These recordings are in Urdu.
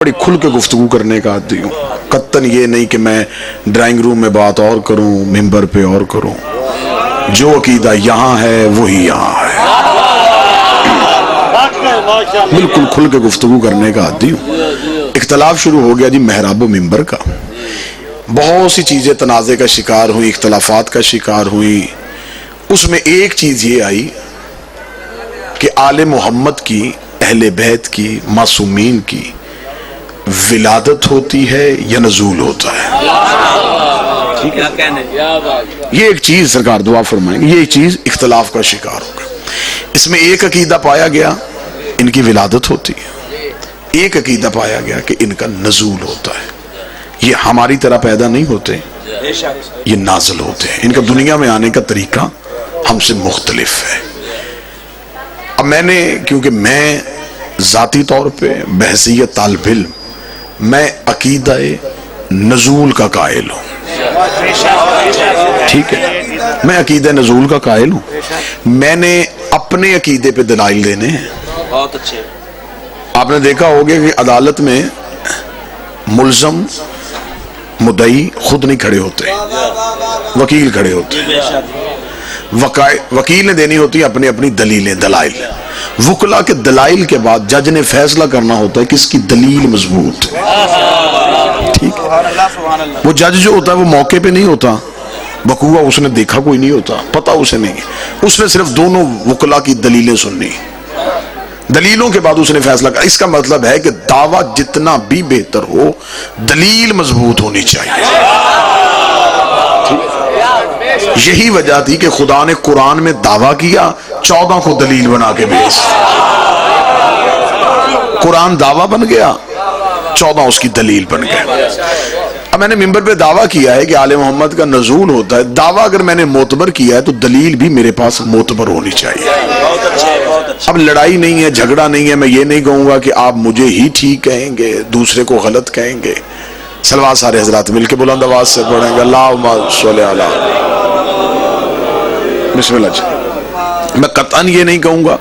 بڑی کھل کے گفتگو کرنے کا عادی ہوں، قطن یہ نہیں کہ میں ڈرائنگ روم میں بات اور کروں، ممبر پہ اور کروں. جو عقیدہ یہاں ہے وہی یہاں ہے. بالکل کھل کے گفتگو کرنے کا عادی ہوں. اختلاف شروع ہو گیا جی محراب و ممبر کا. بہت سی چیزیں تنازع کا شکار ہوئی، اختلافات کا شکار ہوئی. اس میں ایک چیز یہ آئی کہ آل محمد کی، اہل بیت کی، معصومین کی ولادت ہوتی ہے یا نزول ہوتا ہے. یہ ایک چیز سرکار دعا فرمائیں گے، یہ ایک چیز اختلاف کا شکار ہوگا. اس میں ایک عقیدہ پایا گیا ان کی ولادت ہوتی ہے، ایک عقیدہ پایا گیا کہ ان کا نزول ہوتا ہے. یہ ہماری طرح پیدا نہیں ہوتے، یہ نازل ہوتے ہیں. ان کا دنیا میں آنے کا طریقہ ہم سے مختلف ہے. اب میں نے، کیونکہ میں ذاتی طور پہ بحیثیت طالب علم میں عقیدہ نزول کا قائل ہوں. ٹھیک ہے، میں عقیدہ نزول کا قائل ہوں. میں نے اپنے عقیدے پہ دلائل دینے ہیں. بہت اچھے. آپ نے دیکھا ہوگا کہ عدالت میں ملزم مدعی خود نہیں کھڑے ہوتے، وکیل کھڑے ہوتے. وکیل نے دینی ہوتی ہے اپنی اپنی دلیلیں، دلائل. وکلا کے دلائل کے بعد جج نے فیصلہ کرنا ہوتا ہے کس کی دلیل مضبوط ہے. ٹھیک ہے، وہ جج جو ہوتا ہے وہ موقع پہ نہیں ہوتا، بقوہ اس نے دیکھا کوئی نہیں ہوتا، پتہ اسے نہیں. اس نے صرف دونوں وکلا کی دلیلیں سننی، دلیلوں کے بعد اس نے فیصلہ کیا. اس کا مطلب ہے کہ دعویٰ جتنا بھی بہتر ہو دلیل مضبوط ہونی چاہیے. یہی وجہ تھی کہ خدا نے قرآن میں دعویٰ کیا، 14 کو دلیل بنا کے بھیج. قرآن دعویٰ بن گیا، 14 اس کی دلیل بن گئے. اب میں نے ممبر پہ دعویٰ کیا ہے کہ آل محمد کا نزول ہوتا ہے. دعویٰ اگر میں نے معتبر کیا ہے تو دلیل بھی میرے پاس معتبر ہونی چاہیے. اب لڑائی نہیں ہے، جھگڑا نہیں ہے. میں یہ نہیں کہوں گا کہ آپ مجھے ہی ٹھیک کہیں گے، دوسرے کو غلط کہیں گے. سلوات سارے حضرات مل کے بلند آواز سے پڑھیں گے، اللہم صلی علی. بسم اللہ جی. میں قطعاً یہ نہیں کہوں گا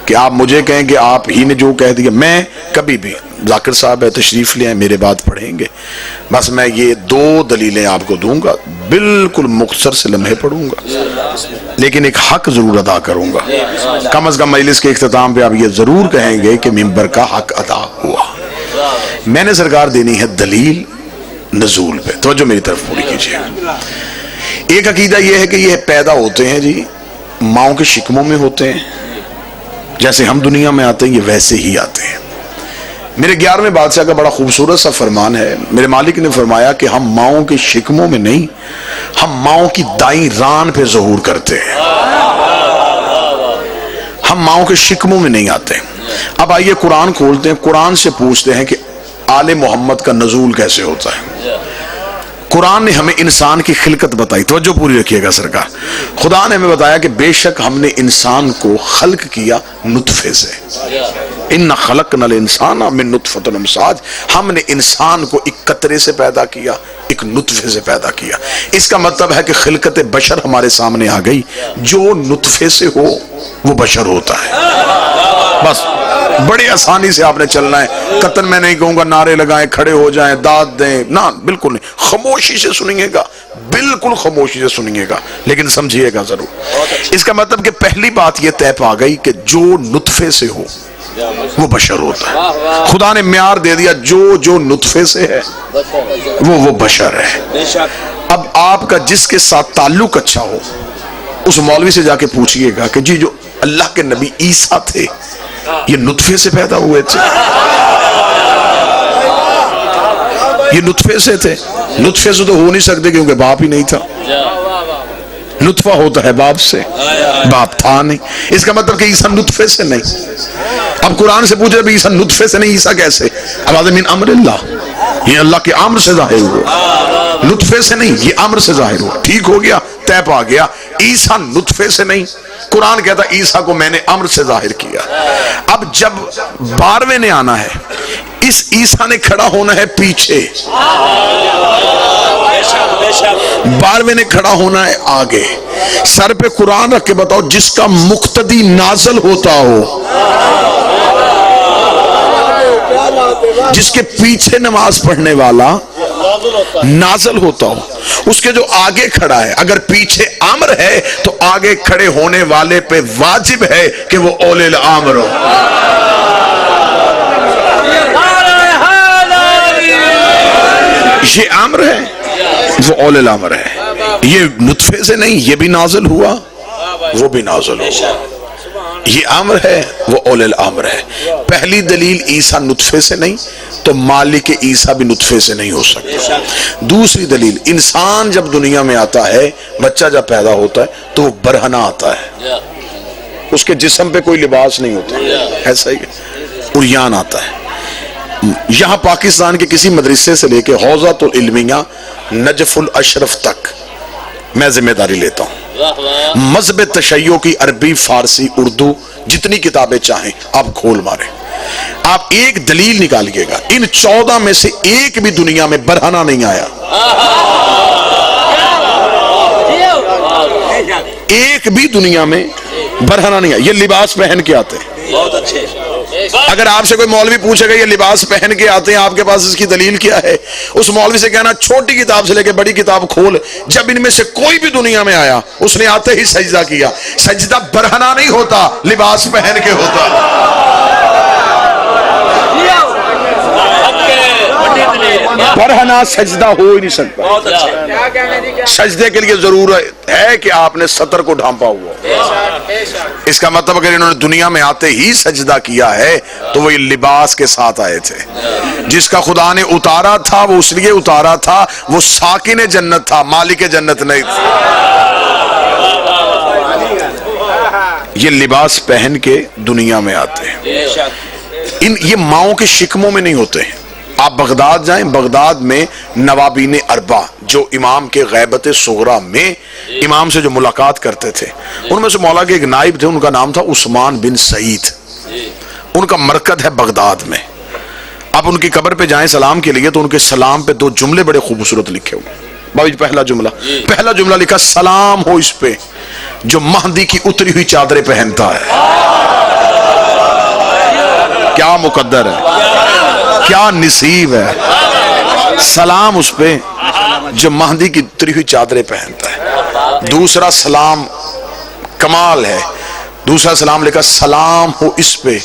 کہ آپ مجھے کہیں کہ آپ ہی نے جو کہہ دیا. میں کبھی بھی، ذاکر صاحب ہے تشریف لے آئیں، میرے بات پڑھیں گے. بس میں یہ 2 دلیلیں آپ کو دوں گا، بالکل مختصر سے لمحے پڑھوں گا، لیکن ایک حق ضرور ادا کروں گا. کم از کم مجلس کے اختتام پہ آپ یہ ضرور کہیں گے کہ ممبر کا حق ادا ہوا. میں نے سرکار دینی ہے دلیل نزول پہ. توجہ میری طرف پوری کیجیے. ایک عقیدہ یہ ہے کہ یہ پیدا ہوتے ہیں جی ماؤں کے شکموں میں ہوتے ہیں، جیسے ہم دنیا میں آتے ہیں یہ ویسے ہی آتے ہیں. میرے 11ویں بادشاہ کا بڑا خوبصورت سا فرمان ہے. میرے مالک نے فرمایا کہ ہم ماؤں کے شکموں میں نہیں، ہم ماؤں کی دائیں ران پہ ظہور کرتے ہیں. ہم ماؤں کے شکموں میں نہیں آتے. اب آئیے قرآن کھولتے ہیں، قرآن سے پوچھتے ہیں کہ آل محمد کا نزول کیسے ہوتا ہے. قرآن نے ہمیں انسان کی خلقت بتائی. توجہ پوری رکھیے گا سرکار. خدا نے ہمیں بتایا کہ بے شک ہم نے انسان کو خلق کیا نطفے سے. اِنَّا خَلَقْنَا الْإِنسَانَ مِن نُطْفَةٍ أَمْشَاجٍ. ہم نے انسان کو ایک قطرے سے پیدا کیا، ایک نطفے سے پیدا کیا. اس کا مطلب ہے کہ خلقت بشر ہمارے سامنے آ گئی. جو نطفے سے ہو وہ بشر ہوتا ہے. بس بڑی آسانی سے آپ نے چلنا ہے. قطن میں نہیں کہوں گا نعرے لگائیں، کھڑے ہو جائیں، داد دیں، نہ، بالکل نہیں. خاموشی سے سنیے گا، بالکل خاموشی سے سنیے گا، لیکن سمجھیے گا ضرور. اس کا مطلب کہ پہلی بات یہ طے پا گئی کہ جو نطفے سے ہو وہ بشر ہوتا ہے. خدا نے معیار دے دیا، جو نطفے سے ہے وہ بشر ہے. اب آپ کا جس کے ساتھ تعلق اچھا ہو اس مولوی سے جا کے پوچھئے گا کہ جی جو اللہ کے نبی عیسیٰ تھے یہ نطفے سے پیدا ہوئے تھے، یہ نطفے سے تھے. نطفے سے تو ہو نہیں سکتے کیونکہ باپ ہی نہیں تھا. نطفہ ہوتا ہے باپ سے، باپ تھا نہیں. اس کا مطلب کہ عیسیٰ نطفے سے نہیں. اب قرآن سے پوچھے بھی عیسیٰ نطفے سے نہیں، عیسیٰ کیسے؟ اب من امر اللہ، یہ اللہ کے امر سے ظاہر ہوا. نطفے سے نہیں، یہ امر سے ظاہر ہوا. ٹھیک ہو گیا، طے پا گیا. عیسیٰ نطفے سے نہیں، قرآن کہتا عیسیٰ کو میں نے امر سے ظاہر کیا. اب جب 12ویں نے آنا ہے، اس عیسیٰ نے کھڑا ہونا ہے پیچھے، 12ویں نے کھڑا ہونا ہے آگے. سر پہ قرآن رکھ کے بتاؤ جس کا مقتدی نازل ہوتا ہو جس کے پیچھے نماز پڑھنے والا نازل ہوتا ہو، اس کے جو آگے کھڑا ہے اگر پیچھے امر ہے تو آگے کھڑے ہونے والے پہ واجب ہے کہ وہ اولے الامر ہو۔ یہ امر ہے، وہ اولے الامر ہے، یہ نطفے سے نہیں، یہ بھی نازل ہوا وہ بھی نازل ہوا، یہ امر ہے وہ اولے الامر ہے۔ پہلی دلیل عیسیٰ نطفے سے نہیں تو مالک عیسیٰ بھی نطفے سے نہیں ہو سکتا۔ دوسری دلیل، انسان جب دنیا میں آتا ہے، بچہ جب پیدا ہوتا ہے تو وہ برہنہ آتا ہے، اس کے جسم پہ کوئی لباس نہیں ہوتا، ایسا ہی عریان آتا ہے۔ یہاں پاکستان کے کسی مدرسے سے لے کے حوزۃ العلمیہ نجف الاشرف تک میں ذمہ داری لیتا ہوں، مذہب تشیع کی عربی، فارسی، اردو جتنی کتابیں چاہیں آپ کھول ماریں، آپ ایک دلیل نکالیے گا، ان 14 میں سے ایک بھی دنیا میں برہنہ نہیں آیا، ایک بھی دنیا میں برہنہ نہیں آیا۔ یہ لباس پہن کے آتے ہیں، بہت اچھے۔ اگر آپ سے کوئی مولوی پوچھے گا یہ لباس پہن کے آتے ہیں، آپ کے پاس اس کی دلیل کیا ہے، اس مولوی سے کہنا چھوٹی کتاب سے لے کے بڑی کتاب کھول، جب ان میں سے کوئی بھی دنیا میں آیا اس نے آتے ہی سجدہ کیا۔ سجدہ برہنہ نہیں ہوتا، لباس پہن کے ہوتا۔ برہنہ سجدہ ہو ہی نہیں سکتا۔ سجدے کے لیے ضرورت ہے کہ آپ نے سطر کو ڈھانپا ہوا، اس کا مطلب اگر انہوں نے دنیا میں آتے ہی سجدہ کیا ہے تو وہ لباس کے ساتھ آئے تھے۔ جس کا خدا نے اتارا تھا وہ اس لیے اتارا تھا وہ ساکن جنت تھا، مالک جنت نہیں تھا۔ یہ لباس پہن کے دنیا میں آتے ہیں، یہ ماؤں کے شکموں میں نہیں ہوتے ہیں۔ آپ بغداد جائیں، بغداد میں نوابین اربع جو امام کے غیبت صغرا میں امام سے جو ملاقات کرتے تھے، ان میں سے مولا کے ایک نائب تھے، ان کا نام تھا عثمان بن سعید، ان کا مرکز ہے بغداد میں۔ آپ ان کی قبر پہ جائیں سلام کے لیے تو ان کے سلام پہ 2 جملے بڑے خوبصورت لکھے ہوئے۔ بھائی پہلا جملہ لکھا سلام ہو اس پہ جو مہدی کی اتری ہوئی چادریں پہنتا ہے۔ کیا مقدر ہے، کیا نصیب ہے، سلام اس پہ جو مہدی کی اتری ہوئی چادریں پہنتا ہے۔ دوسرا سلام کمال ہے، دوسرا سلام لکھا سلام ہو اس پہ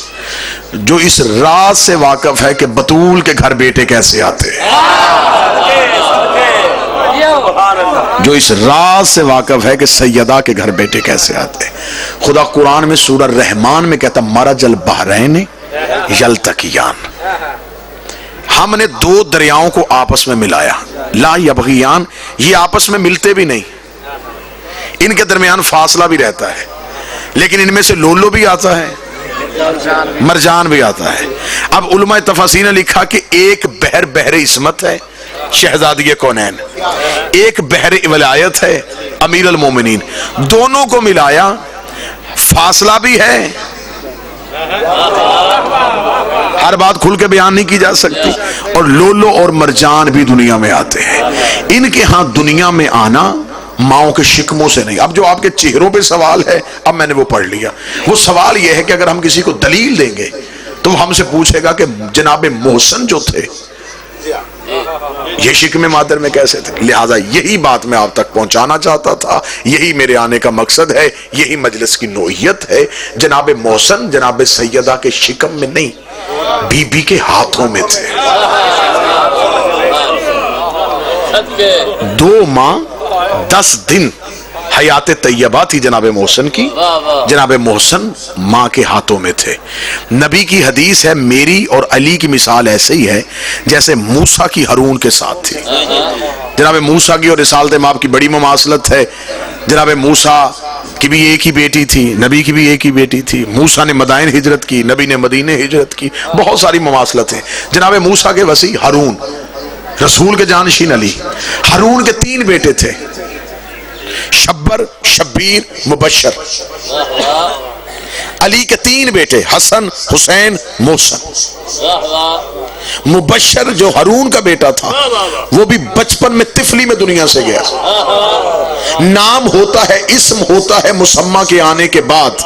جو اس راز سے واقف ہے کہ بطول کے گھر بیٹے کیسے آتے ہیں، جو اس راز سے واقف ہے کہ سیدہ کے گھر بیٹے کیسے آتے ہیں۔ خدا قرآن میں سورہ رحمان میں کہتا مرج البحرین یلتقیان، ہم نے 2 دریاؤں کو آپس میں ملایا، لا یبغیان، یہ آپس میں ملتے بھی نہیں، ان کے درمیان فاصلہ بھی رہتا ہے، لیکن ان میں سے لولو بھی آتا ہے، مرجان بھی آتا ہے۔ اب علماء تفاسیر نے لکھا کہ ایک بحر عصمت ہے شہزادی کونین، ایک بحر ولایت ہے امیر المومنین، دونوں کو ملایا، فاصلہ بھی ہے، ہر بات کھل کے بیان نہیں کی جا سکتی، اور لولو اور مرجان بھی دنیا میں آتے ہیں۔ ان کے ہاں دنیا میں آنا ماؤں کے شکموں سے نہیں۔ اب جو آپ کے چہروں پہ سوال ہے اب میں نے وہ پڑھ لیا، وہ سوال یہ ہے کہ اگر ہم کسی کو دلیل دیں گے تو وہ ہم سے پوچھے گا کہ جناب محسن جو تھے یہ شکم مادر میں کیسے تھے۔ لہذا یہی بات میں آپ تک پہنچانا چاہتا تھا، یہی میرے آنے کا مقصد ہے، یہی مجلس کی نوعیت ہے۔ جناب محسن جناب سیدہ کے شکم میں نہیں، بی بی کے ہاتھوں میں تھے۔ 2 ماہ 10 دن حیات طیبہ تھی جناب محسن کی، جناب محسن ماں کے ہاتھوں میں تھے۔ نبی کی حدیث ہے میری اور علی کی مثال ایسے ہی ہے جیسے موسیٰ کی ہارون کے ساتھ تھی۔ جناب موسیٰ کی اور رسالت مآب کی بڑی مماثلت ہے۔ جناب موسیٰ کی بھی ایک ہی بیٹی تھی، نبی کی بھی ایک ہی بیٹی تھی، موسیٰ نے مدائن ہجرت کی، نبی نے مدینے ہجرت کی، بہت ساری مماثلت ہیں۔ جناب موسیٰ کے وسیع ہارون، رسول کے جانشین علی، ہارون کے 3 بیٹے تھے، شبر، شبیر، مبشر۔ علی کے 3 بیٹے حسن، حسین، محسن۔ مبشر جو ہارون کا بیٹا تھا وہ بھی بچپن میں طفلی میں دنیا سے گیا۔ نام ہوتا ہے، اسم ہوتا ہے مسمى کے آنے کے بعد۔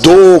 2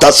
10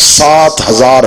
7000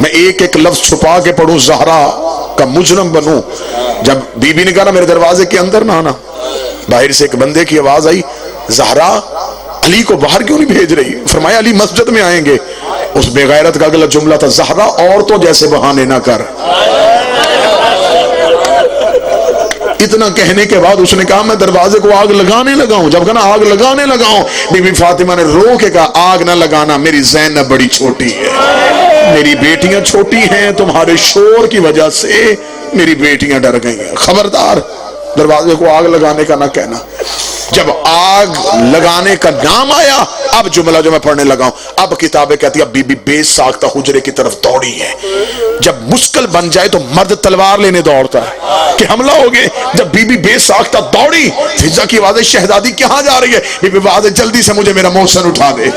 میں ایک ایک لفظ چھپا کے پڑھوں، زہرا کا مجرم بنوں؟ جب بی بی نے کہا نا میرے دروازے کے اندر نہ آنا، باہر سے ایک بندے کی آواز آئی، زہرا علی کو باہر کیوں نہیں بھیج رہی؟ فرمایا علی مسجد میں آئیں گے۔ اس بے غیرت کا اگلا جملہ تھا، زہرا عورتوں جیسے بہانے نہ کر۔ اتنا کہنے کے بعد اس نے کہا میں دروازے کو آگ لگانے لگا ہوں۔ جب کہا نا آگ لگانے لگا ہوں، بی بی فاطمہ نے رو کے کہا آگ نہ لگانا، میری زینب بڑی چھوٹی ہے، میری بیٹیاں چھوٹی ہیں، تمہارے شور کی وجہ سے میری بیٹیاں ڈر گئی ہیں، خبردار دروازے کو آگ لگانے کا نہ کہنا۔ جب آگ لگانے کا نام آیا، اب جملہ جو میں پڑھنے لگا ہوں، اب کتابیں کہتی ہیں بی بی بے ساختہ حجرے کی طرف دوڑی ہے۔ جب مشکل بن جائے تو مرد تلوار لینے دوڑتا ہے کہ حملہ ہو گئے۔ جب بی بی بے ساختہ دوڑی، فضا کی آواز شہزادی کہاں جا رہی ہے؟ بی بی آواز جلدی سے مجھے میرا محسن اٹھا دے۔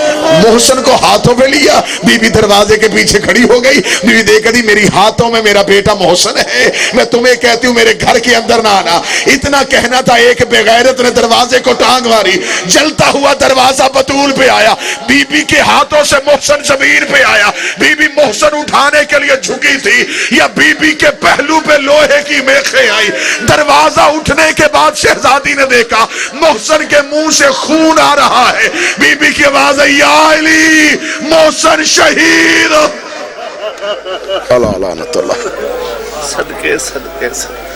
محسن کو ہاتھوں پہ لیا، بی بی دروازے کے پیچھے کھڑی ہو گئی۔ بی بی دیکھ دی میری ہاتھوں میں میرا بیٹا محسن ہے، میں تمہیں کہتی ہوں میرے گھر کے اندر نہ آنا۔ اتنا کہنا تھا، ایک بے غیرت نے دروازے کو ٹانگ ماری، جلتا ہوا دروازہ بطول پہ آیا، بی بی کے ہاتھوں سے محسن زمین پہ آیا۔ بی بی محسن اٹھانے کے لیے جھکی تھی، یا بی بی کے پہلو پہ لوہے کی میخیں آئی۔ دروازہ اٹھنے کے بعد شہزادی نے دیکھا محسن کے منہ سے خون آ رہا ہے۔ بی بی کی آواز ہے یا علی محسن شہید۔ اللہ لعنت اللہ۔ صدقے صدقے صدقے